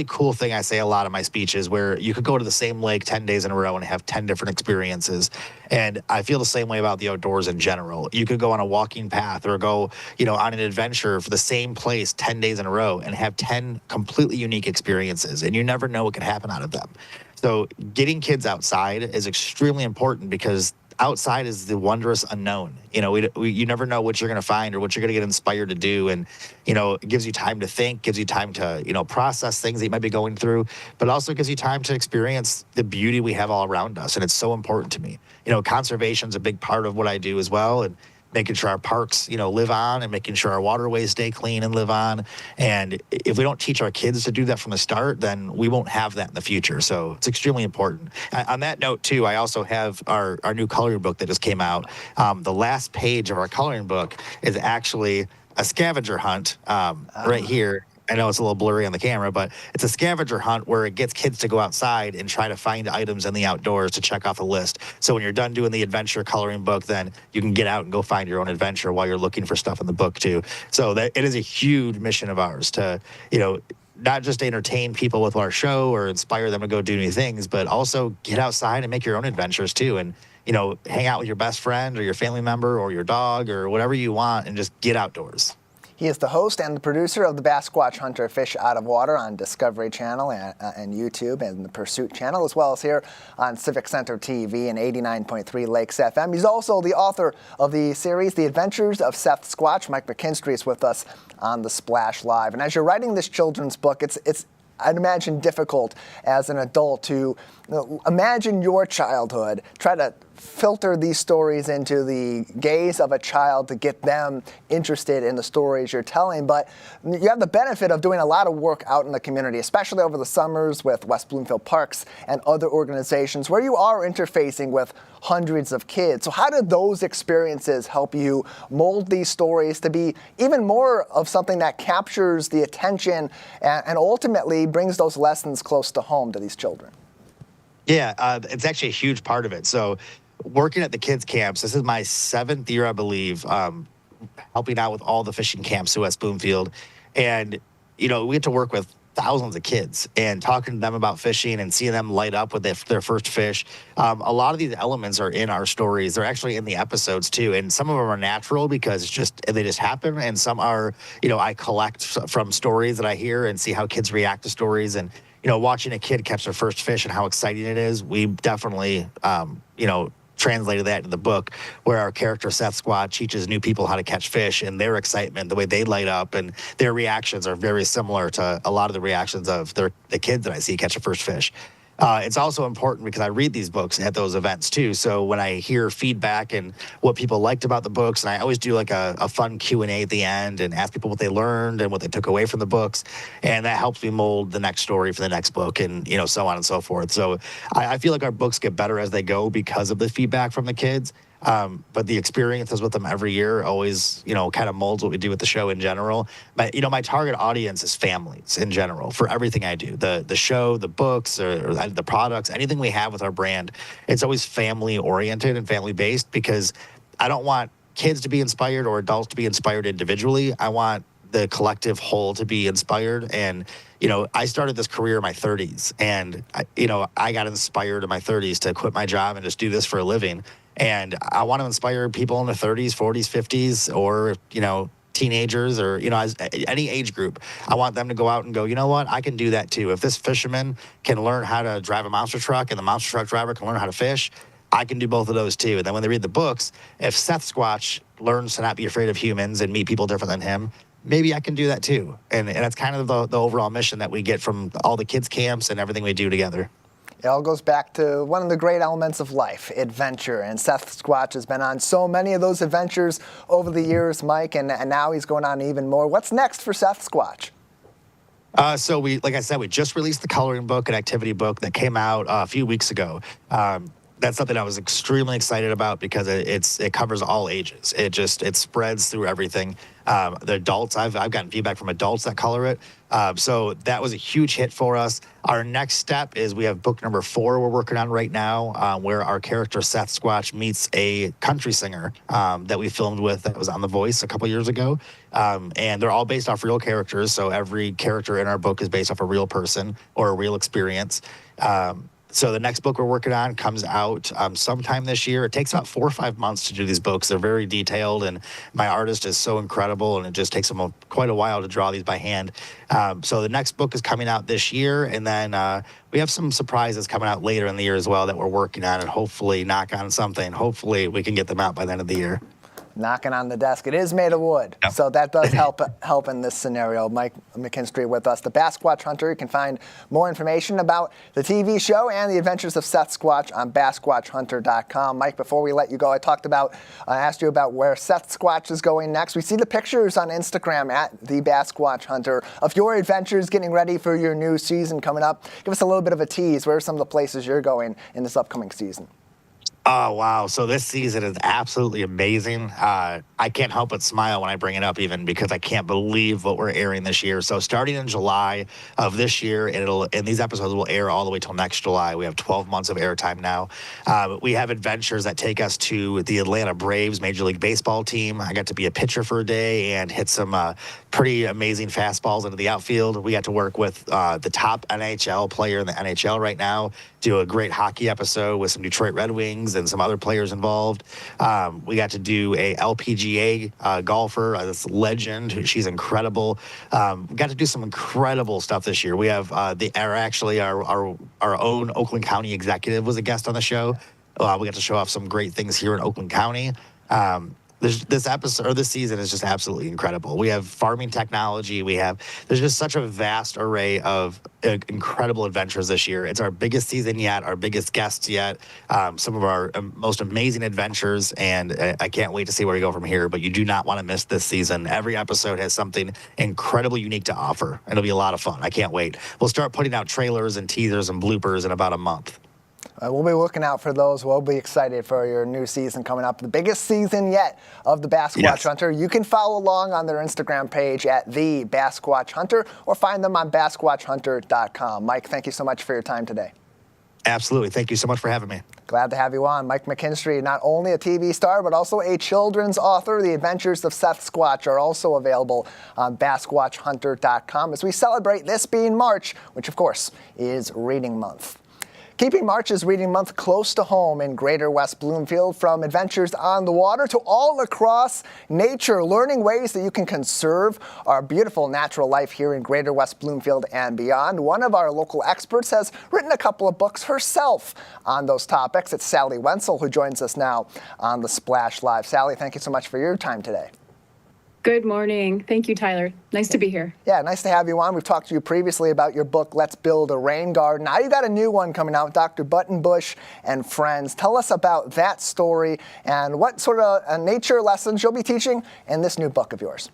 cool thing I say a lot in my speeches, where you could go to the same lake 10 days in a row and have 10 different experiences. And I feel the same way about the outdoors in general. You could go on a walking path or go, on an adventure for the same place 10 days in a row and have 10 completely unique experiences, and you never know what can happen out of them. So getting kids outside is extremely important, because outside is the wondrous unknown. You never know what you're going to find or what you're going to get inspired to do. And, it gives you time to think, gives you time to, process things that you might be going through, but also gives you time to experience the beauty we have all around us. And it's so important to me. Conservation is a big part of what I do as well. And making sure our parks, live on, and making sure our waterways stay clean and live on. And if we don't teach our kids to do that from the start, then we won't have that in the future. So it's extremely important. On that note, too, I also have our new coloring book that just came out. The last page of our coloring book is actually a scavenger hunt right here. I know it's a little blurry on the camera, but it's a scavenger hunt where it gets kids to go outside and try to find items in the outdoors to check off a list. So when you're done doing the adventure coloring book, then you can get out and go find your own adventure while you're looking for stuff in the book too. So that it is a huge mission of ours to, not just entertain people with our show or inspire them to go do new things, but also get outside and make your own adventures too. And, hang out with your best friend or your family member or your dog or whatever you want and just get outdoors. He is the host and the producer of the Basquatch Hunter Fish Out of Water on Discovery Channel and YouTube and the Pursuit Channel, as well as here on Civic Center TV and 89.3 Lakes FM. He's also the author of the series The Adventures of Seth Squatch. Mike McKinstry is with us on the Splash Live. And as you're writing this children's book, it's I'd imagine difficult as an adult to imagine your childhood, try to filter these stories into the gaze of a child to get them interested in the stories you're telling. But you have the benefit of doing a lot of work out in the community, especially over the summers with West Bloomfield Parks and other organizations where you are interfacing with hundreds of kids. So how did those experiences help you mold these stories to be even more of something that captures the attention and ultimately brings those lessons close to home to these children? Yeah, it's actually a huge part of it. So working at the kids' camps, this is my 7th year, I believe, helping out with all the fishing camps in West Bloomfield. And, we get to work with thousands of kids and talking to them about fishing and seeing them light up with their first fish. A lot of these elements are in our stories. They're actually in the episodes too. And some of them are natural because they just happen. And some are, I collect from stories that I hear and see how kids react to stories. And, watching a kid catch their first fish and how exciting it is, we definitely, translated that into the book, where our character Seth Squatch teaches new people how to catch fish, and their excitement, the way they light up, and their reactions are very similar to a lot of the reactions of the kids that I see catch a first fish. It's also important because I read these books at those events too. So when I hear feedback and what people liked about the books, and I always do like a fun Q&A at the end and ask people what they learned and what they took away from the books. And that helps me mold the next story for the next book and, so on and so forth. So I feel like our books get better as they go because of the feedback from the kids. But the experiences with them every year always, kind of molds what we do with the show in general. But, my target audience is families in general for everything I do. The show, the books, or the products, anything we have with our brand, it's always family oriented and family based because I don't want kids to be inspired or adults to be inspired individually. I want the collective whole to be inspired. And, I started this career in my 30s and, I got inspired in my 30s to quit my job and just do this for a living. And I want to inspire people in their 30s, 40s, 50s, or, teenagers or, as any age group. I want them to go out and go, you know what, I can do that too. If this fisherman can learn how to drive a monster truck and the monster truck driver can learn how to fish, I can do both of those too. And then when they read the books, if Seth Squatch learns to not be afraid of humans and meet people different than him, maybe I can do that too. And that's kind of the overall mission that we get from all the kids' camps and everything we do together. It all goes back to one of the great elements of life, adventure. And Seth Squatch has been on so many of those adventures over the years, Mike, and now he's going on even more. What's next for Seth Squatch? So like I said, we just released the coloring book and activity book that came out a few weeks ago. That's something I was extremely excited about because it covers all ages. It spreads through everything. The adults, I've gotten feedback from adults that color it. So that was a huge hit for us. Our next step is we have book number 4 we're working on right now, where our character Seth Squatch meets a country singer that we filmed with that was on The Voice a couple years ago. And they're all based off real characters. So every character in our book is based off a real person or a real experience. So the next book we're working on comes out sometime this year. It takes about 4 or 5 months to do these books. They're very detailed, and my artist is so incredible, and it just takes them quite a while to draw these by hand. So the next book is coming out this year, and then we have some surprises coming out later in the year as well that we're working on, and hopefully, knock on something, hopefully we can get them out by the end of the year. Knocking on the desk. It is made of wood, yep. So that does help in this scenario. Mike McKinstry with us. The Basquatch Hunter. You can find more information about the TV show and the adventures of Seth Squatch on BasquatchHunter.com. Mike, before we let you go, I asked you about where Seth Squatch is going next. We see the pictures on Instagram at the Basquatch Hunter of your adventures getting ready for your new season coming up. Give us a little bit of a tease. Where are some of the places you're going in this upcoming season? Oh, wow. So this season is absolutely amazing. I can't help but smile when I bring it up even because I can't believe what we're airing this year. So starting in July of this year, and these episodes will air all the way till next July. We have 12 months of airtime now. We have adventures that take us to the Atlanta Braves Major League Baseball team. I got to be a pitcher for a day and hit some pretty amazing fastballs into the outfield. We got to work with the top NHL player in the NHL right now, do a great hockey episode with some Detroit Red Wings and some other players involved. We got to do a LPGA golfer, this legend. She's incredible. We got to do some incredible stuff this year. We have our own Oakland County executive was a guest on the show. We got to show off some great things here in Oakland County. This episode or this season is just absolutely incredible. We have farming technology. There's just such a vast array of incredible adventures this year. It's our biggest season yet, our biggest guests yet, some of our most amazing adventures, and I can't wait to see where we go from here, but you do not want to miss this season. Every episode has something incredibly unique to offer. It'll be a lot of fun. I can't wait. We'll start putting out trailers and teasers and bloopers in about a month. We'll be looking out for those. We'll be excited for your new season coming up. The biggest season yet of the Basquatch Hunter. You can follow along on their Instagram page at the Basquatch Hunter or find them on BasquatchHunter.com. Mike, thank you so much for your time today. Absolutely. Thank you so much for having me. Glad to have you on. Mike McKinstry, not only a TV star, but also a children's author. The Adventures of Seth Squatch are also available on BasquatchHunter.com as we celebrate this being March, which of course is Reading Month. Keeping March's Reading Month close to home in Greater West Bloomfield, from adventures on the water to all across nature, learning ways that you can conserve our beautiful natural life here in Greater West Bloomfield and beyond. One of our local experts has written a couple of books herself on those topics. It's Sally Wenzel, who joins us now on the Splash Live. Sally, thank you so much for your time today. Good morning. Thank you, Tyler. Nice to be here. Yeah, nice to have you on. We've talked to you previously about your book, Let's Build a Rain Garden. Now you got a new one coming out, Dr. Buttonbush and Friends. Tell us about that story and what sort of nature lessons you'll be teaching in this new book of yours.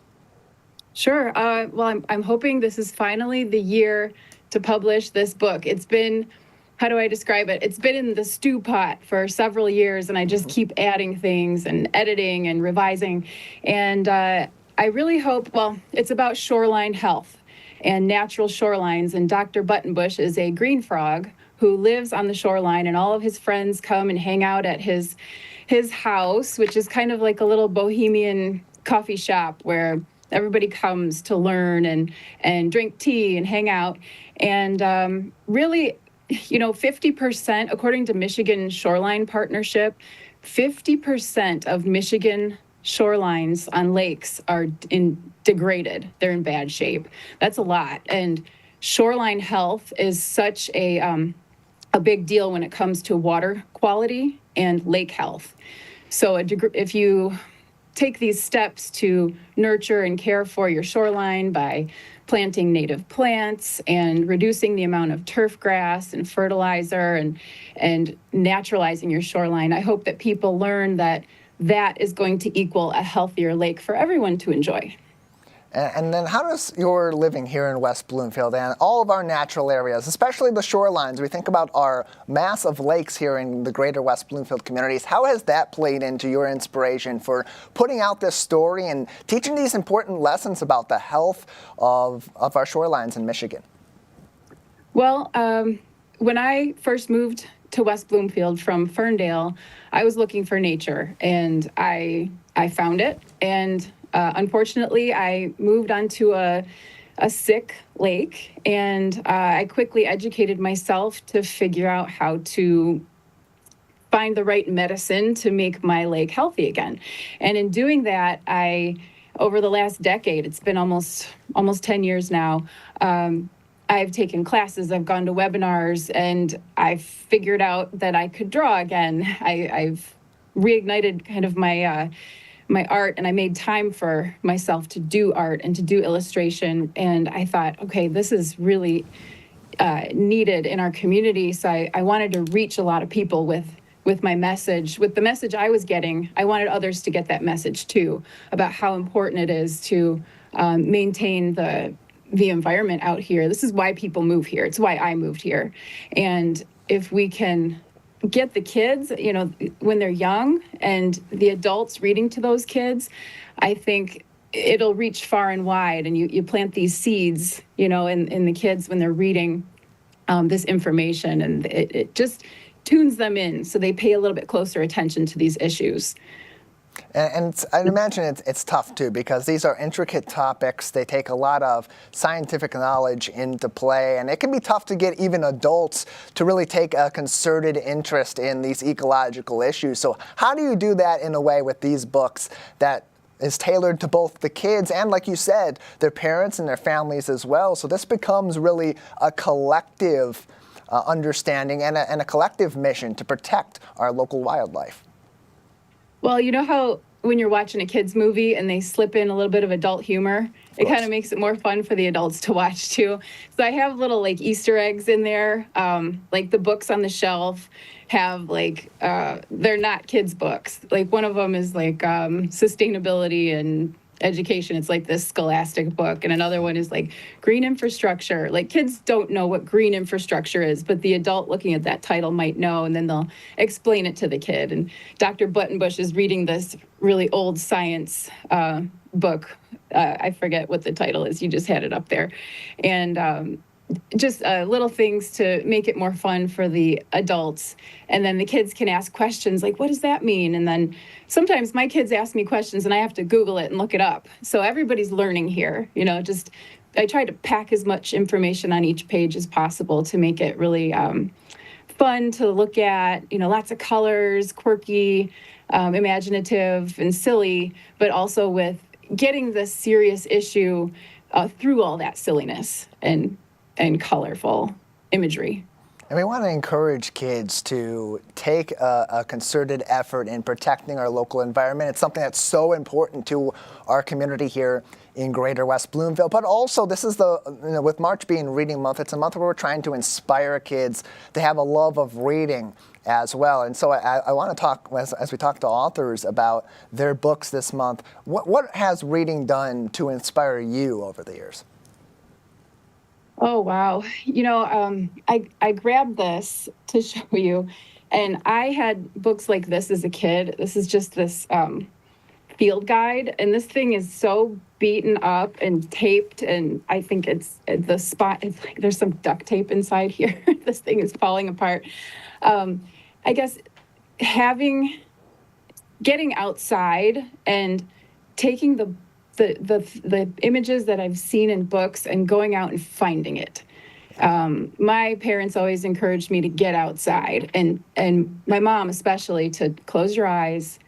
Sure. Well, I'm hoping this is finally the year to publish this book. It's been, how do I describe it? It's been in the stew pot for several years, and I just keep adding things and editing and revising. And I really hope, well, it's about shoreline health and natural shorelines. And Dr. Buttonbush is a green frog who lives on the shoreline, and all of his friends come and hang out at his house, which is kind of like a little bohemian coffee shop where everybody comes to learn and drink tea and hang out. And really, 50%, according to Michigan Shoreline Partnership, 50% of Michigan shorelines on lakes are degraded. They're in bad shape. That's a lot. And shoreline health is such a big deal when it comes to water quality and lake health. So if you take these steps to nurture and care for your shoreline by planting native plants and reducing the amount of turf grass and fertilizer and naturalizing your shoreline, I hope that people learn that is going to equal a healthier lake for everyone to enjoy. And then how does your living here in West Bloomfield and all of our natural areas, especially the shorelines, we think about our mass of lakes here in the Greater West Bloomfield communities, how has that played into your inspiration for putting out this story and teaching these important lessons about the health of our shorelines in Michigan? Well, when I first moved to West Bloomfield from Ferndale, I was looking for nature, and I found it. And unfortunately, I moved onto a sick lake, and I quickly educated myself to figure out how to find the right medicine to make my lake healthy again. And in doing that, over the last decade, it's been almost 10 years now, I've taken classes, I've gone to webinars, and I've figured out that I could draw again. I've reignited kind of my art, and I made time for myself to do art and to do illustration. And I thought, okay, this is really needed in our community. So I wanted to reach a lot of people with my message. With the message I was getting, I wanted others to get that message too, about how important it is to maintain the environment out here. This is why people move here. It's why I moved here. And if we can get the kids, when they're young, and the adults reading to those kids, I think it'll reach far and wide. And you plant these seeds, in the kids when they're reading this information, and it just tunes them in so they pay a little bit closer attention to these issues. And I'd imagine it's tough too, because these are intricate topics. They take a lot of scientific knowledge into play, and it can be tough to get even adults to really take a concerted interest in these ecological issues. So how do you do that in a way with these books that is tailored to both the kids and, like you said, their parents and their families as well? So this becomes really a collective understanding and a collective mission to protect our local wildlife. Well, you know how when you're watching a kid's movie and they slip in a little bit of adult humor, it kind of makes it more fun for the adults to watch too. So I have little like Easter eggs in there, like the books on the shelf have like, they're not kids' books. Like one of them is like sustainability and education. It's like this scholastic book. And another one is like green infrastructure. Like kids don't know what green infrastructure is, but the adult looking at that title might know, and then they'll explain it to the kid. And Dr. Buttonbush is reading this really old science book. I forget what the title is. You just had it up there. And just little things to make it more fun for the adults. And then the kids can ask questions like, what does that mean? And then sometimes my kids ask me questions and I have to Google it and look it up. So everybody's learning here, you know, just I try to pack as much information on each page as possible to make it really fun to look at, you know, lots of colors, quirky, imaginative and silly, but also with getting the serious issue through all that silliness and colorful imagery. And we want to encourage kids to take a concerted effort in protecting our local environment. It's something that's so important to our community here in Greater West Bloomfield. But also, this is with March being Reading Month, it's a month where we're trying to inspire kids to have a love of reading as well. And so I want to talk, as we talk to authors about their books this month, what has reading done to inspire you over the years? Oh, wow. You know, I grabbed this to show you, and I had books like this as a kid. This is just this field guide, and this thing is so beaten up and taped, and I think it's the spot, it's like there's some duct tape inside here. This thing is falling apart. I guess getting outside and taking the images that I've seen in books and going out and finding it. My parents always encouraged me to get outside, and my mom especially, to close your eyes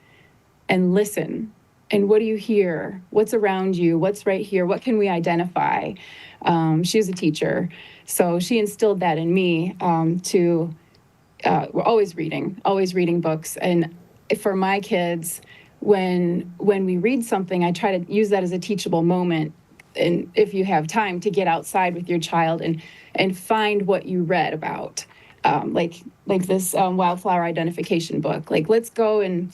and listen. And what do you hear? What's around you? What's right here? What can we identify? She's a teacher, so she instilled that in me we're always reading books. And for my kids, when we read something, I try to use that as a teachable moment. And if you have time to get outside with your child and find what you read about, like this wildflower identification book. Like, let's go and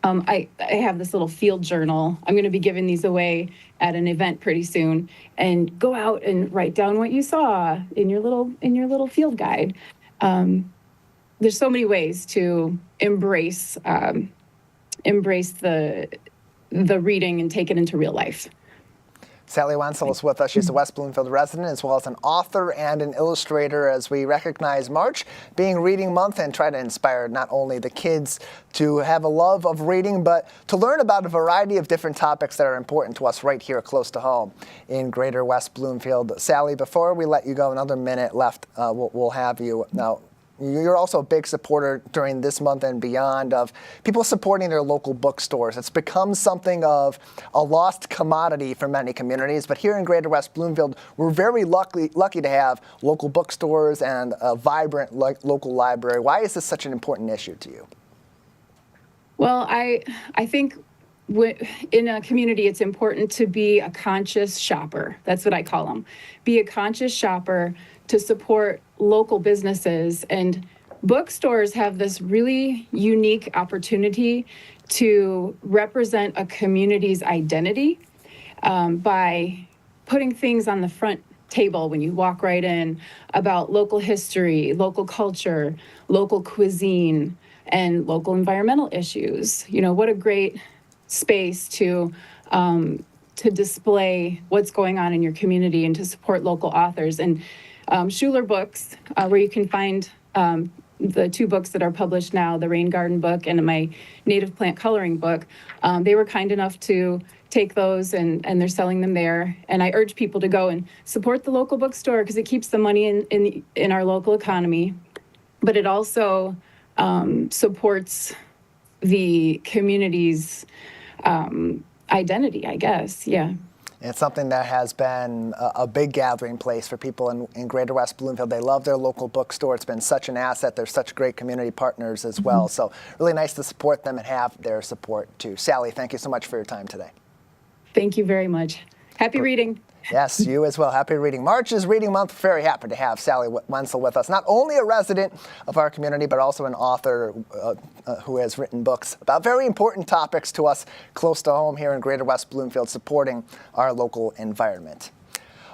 I have this little field journal. I'm going to be giving these away at an event pretty soon. And go out and write down what you saw in your little field guide. There's so many ways to embrace the reading and take it into real life. Sally Wenzel is with us. She's a West Bloomfield resident as well as an author and an illustrator, as we recognize March being Reading Month and try to inspire not only the kids to have a love of reading, but to learn about a variety of different topics that are important to us right here close to home in Greater West Bloomfield. Sally, before we let you go, another minute left, we'll have you. Now, you're also a big supporter during this month and beyond of people supporting their local bookstores. It's become something of a lost commodity for many communities, but here in Greater West Bloomfield, we're very lucky to have local bookstores and a vibrant local library. Why is this such an important issue to you? Well, I think in a community, it's important to be a conscious shopper. That's what I call them. Be a conscious shopper to support local businesses. And bookstores have this really unique opportunity to represent a community's identity by putting things on the front table when you walk right in about local history, local culture, local cuisine, and local environmental issues. You know, what a great space to display what's going on in your community and to support local authors. And Schuler Books, where you can find the two books that are published now, the Rain Garden book and my native plant coloring book, they were kind enough to take those and they're selling them there. And I urge people to go and support the local bookstore because it keeps the money in our local economy, but it also supports the community's identity, I guess. Yeah. It's something that has been a big gathering place for people in Greater West Bloomfield. They love their local bookstore. It's been such an asset. They're such great community partners as well. So really nice to support them and have their support too. Sally, thank you so much for your time today. Thank you very much. Happy reading. Yes, you as well. Happy reading. March is Reading Month. Very happy to have Sally Wenzel with us. Not only a resident of our community, but also an author who has written books about very important topics to us close to home here in Greater West Bloomfield, supporting our local environment.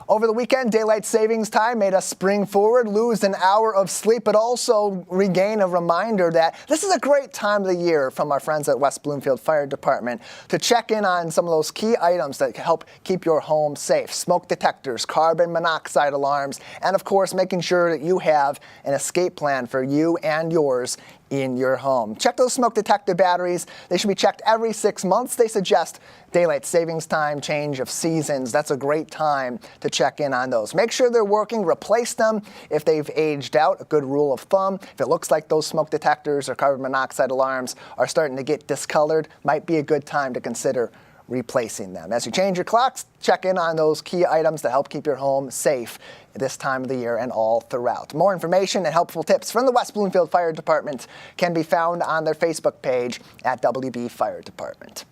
Over the weekend, daylight savings time made us spring forward, lose an hour of sleep, but also regain a reminder that this is a great time of the year from our friends at West Bloomfield Fire Department to check in on some of those key items that help keep your home safe. Smoke detectors, carbon monoxide alarms, and of course, making sure that you have an escape plan for you and yours in your home. Check those smoke detector batteries. They should be checked every 6 months. They suggest daylight savings time, change of seasons. That's a great time to check in on those. Make sure they're working. Replace them if they've aged out. A good rule of thumb. If it looks like those smoke detectors or carbon monoxide alarms are starting to get discolored, might be a good time to consider replacing them. As you change your clocks, check in on those key items to help keep your home safe this time of the year and all throughout. More information and helpful tips from the West Bloomfield Fire Department can be found on their Facebook page at WB Fire Department.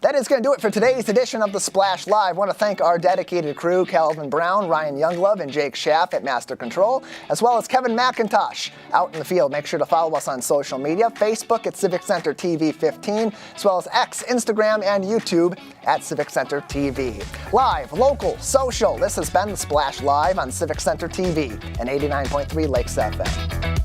That is going to do it for today's edition of The Splash Live. I want to thank our dedicated crew, Calvin Brown, Ryan Younglove, and Jake Schaff at Master Control, as well as Kevin McIntosh out in the field. Make sure to follow us on social media, Facebook at Civic Center TV 15, as well as X, Instagram, and YouTube at Civic Center TV. Live, local, social, this has been The Splash Live on Civic Center TV and 89.3 Lakes FM.